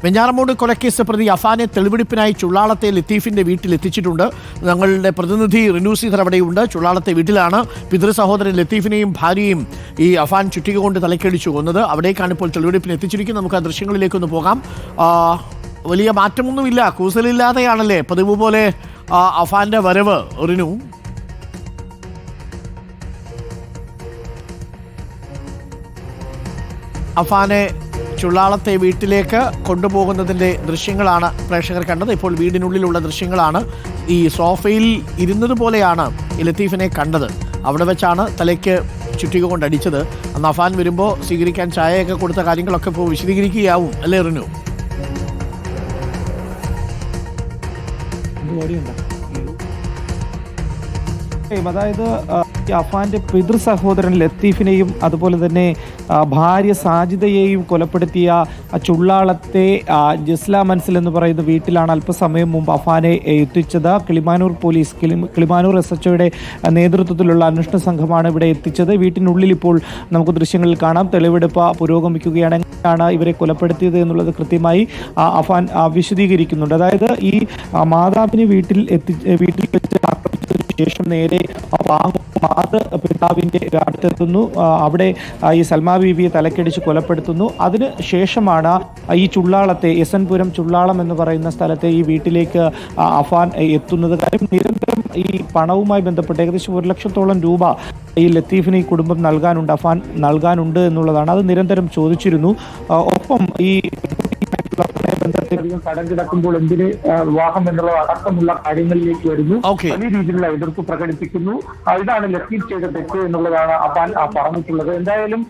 വെഞ്ഞാറമൂട് കൊലക്കേസ് പ്രതി അഫാനെ തെളിവെടുപ്പിനായി ചുള്ളാളത്തെ ലത്തീഫിന്റെ വീട്ടിൽ എത്തിച്ചിട്ടുണ്ട്. ഞങ്ങളുടെ പ്രതിനിധി റിനൂസീധർ അവിടെയുണ്ട്. ചുള്ളാളത്തെ വീട്ടിലാണ് പിതൃ സഹോദരൻ ലത്തീഫിനെയും ഭാര്യയും ഈ അഫാൻ ചുറ്റിക കൊണ്ട് തലക്കടിച്ചു കൊന്നത്. അവിടേക്കാണ് ഇപ്പോൾ തെളിവെടുപ്പിന് എത്തിച്ചിരിക്കുന്നത്. നമുക്ക് ആ ദൃശ്യങ്ങളിലേക്കൊന്ന് പോകാം. വലിയ മാറ്റമൊന്നുമില്ല, കൂസലില്ലാതെയാണല്ലേ പതിവ് പോലെ അഫാന്റെ വരവ്. റിനു, അഫാനെ ചുള്ളാളത്തെ വീട്ടിലേക്ക് കൊണ്ടുപോകുന്നതിൻ്റെ ദൃശ്യങ്ങളാണ് പ്രേക്ഷകർ കണ്ടത്. ഇപ്പോൾ വീടിനുള്ളിലുള്ള ദൃശ്യങ്ങളാണ്. ഈ സോഫയിൽ ഇരുന്നത് പോലെയാണ് ഈ ലത്തീഫിനെ കണ്ടത്. അവിടെ വെച്ചാണ് തലയ്ക്ക് ചുറ്റിക കൊണ്ടടിച്ചത്. അന്ന് അഫാൻ വരുമ്പോൾ സ്വീകരിക്കാൻ ചായയൊക്കെ കൊടുത്ത കാര്യങ്ങളൊക്കെ ഇപ്പോൾ വിശദീകരിക്കുകയാവും അല്ലേ റിനു? അതായത് അഫാന്റെ പിതൃ സഹോദരൻ ലത്തീഫിനെയും അതുപോലെ തന്നെ ഭാര്യ സാജിദയെയും കൊലപ്പെടുത്തിയ ചുള്ളാളത്തെ ജസ്ല മൻസിൽ എന്ന് പറയുന്ന വീട്ടിലാണ് അല്പസമയം മുമ്പ് അഫാനെ എത്തിച്ചത്. കിളിമാനൂർ പോലീസ്, കിളിമാനൂർ SHOയുടെ നേതൃത്വത്തിലുള്ള അന്വേഷണ സംഘമാണ് ഇവിടെ എത്തിച്ചത്. വീട്ടിനുള്ളിൽ ഇപ്പോൾ നമുക്ക് ദൃശ്യങ്ങളിൽ കാണാം. തെളിവെടുപ്പ് പുരോഗമിക്കുകയാണ്. എങ്ങനെയാണ് ഇവരെ കൊലപ്പെടുത്തിയത് എന്നുള്ളത് കൃത്യമായി അഫാൻ വിശദീകരിക്കുന്നുണ്ട്. അതായത് ഈ മാതാവിനെ വീട്ടിൽ വെച്ച് ശേഷം നേരെ പിതാവിന്റെ അടുത്തെത്തുന്നു. അവിടെ ഈ സൽമാ ബീവിയെ തലക്കടിച്ച് കൊലപ്പെടുത്തുന്നു. അതിന് ശേഷമാണ് ഈ ചുള്ളാളത്തെ എസൻപുരം ചുള്ളാളം എന്ന് പറയുന്ന സ്ഥലത്തെ ഈ വീട്ടിലേക്ക് അഫാൻ എത്തുന്നത്. കാര്യം നിരന്തരം ഈ പണവുമായി ബന്ധപ്പെട്ട് ഏകദേശം 1 ലക്ഷത്തോളം രൂപ ഈ ലത്തീഫിന് ഈ കുടുംബം അഫാൻ നൽകാനുണ്ട് എന്നുള്ളതാണ്. അത് നിരന്തരം ചോദിച്ചിരുന്നു. ഒപ്പം ഈ കടം കിടക്കുമ്പോൾ എന്തിന് വിവാഹം എന്നുള്ള അടക്കമുള്ള കാര്യങ്ങളിലേക്ക് വരുന്നു. വലിയ രീതിയിലുള്ള എതിർപ്പ് പ്രകടിപ്പിക്കുന്നു. ഇതാണ് ലത്തീഫ് ചെയ്ത തെറ്റ് എന്നുള്ളതാണ് അഫാൻ പറഞ്ഞിട്ടുള്ളത്. എന്തായാലും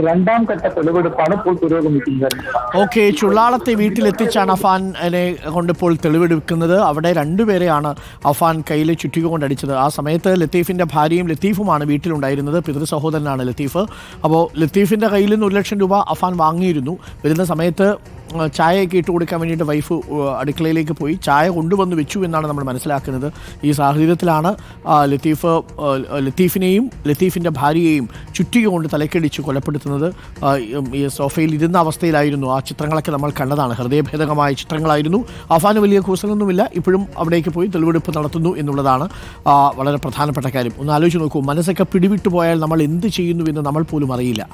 രണ്ടാം ഘട്ട തെളിവെടുപ്പാണ് ഇപ്പോൾ പുരോഗമിക്കുന്നത്. ഓക്കെ, ചുള്ളാളത്തെ വീട്ടിലെത്തിച്ചാണ് അഫാനെ കൊണ്ടിപ്പോൾ തെളിവെടുക്കുന്നത്. അവിടെ രണ്ടുപേരെയാണ് അഫാൻ കയ്യിൽ ചുറ്റിക കൊണ്ടടിച്ചത്. ആ സമയത്ത് ലത്തീഫിന്റെ ഭാര്യയും ലത്തീഫുമാണ് വീട്ടിലുണ്ടായിരുന്നത്. പിതൃ സഹോദരനാണ് ലത്തീഫ്. അപ്പോൾ ലത്തീഫിന്റെ കയ്യിൽ നിന്ന് 1 ലക്ഷം രൂപ അഫാൻ വാങ്ങിയിരുന്നു. വരുന്ന സമയത്ത് ചായയൊക്കെ ഇട്ട് കൊടുക്കാൻ വേണ്ടിയിട്ട് വൈഫ് അടുക്കളയിലേക്ക് പോയി ചായ കൊണ്ടുവന്ന് വെച്ചു എന്നാണ് നമ്മൾ മനസ്സിലാക്കുന്നത്. ഈ സാഹചര്യത്തിലാണ് ലത്തീഫിനെയും ലത്തീഫിൻ്റെ ഭാര്യയെയും ചുറ്റിക കൊണ്ട് തലക്കടിച്ച് കൊലപ്പെടുത്തുന്നത്. ഈ സോഫയിൽ ഇരുന്ന അവസ്ഥയിലായിരുന്നു. ആ ചിത്രങ്ങളൊക്കെ നമ്മൾ കണ്ടതാണ്. ഹൃദയഭേദകമായ ചിത്രങ്ങളായിരുന്നു. അഫാന് വലിയ കൂസലൊന്നുമില്ല. ഇപ്പോഴും അവിടേക്ക് പോയി തെളിവെടുപ്പ് നടത്തുന്നു എന്നുള്ളതാണ് വളരെ പ്രധാനപ്പെട്ട കാര്യം. ഒന്ന് ആലോചിച്ച് നോക്കൂ, മനസ്സൊക്കെ പിടിവിട്ടു പോയാൽ നമ്മൾ എന്ത് ചെയ്യുന്നു എന്ന് നമ്മൾ പോലും അറിയില്ല.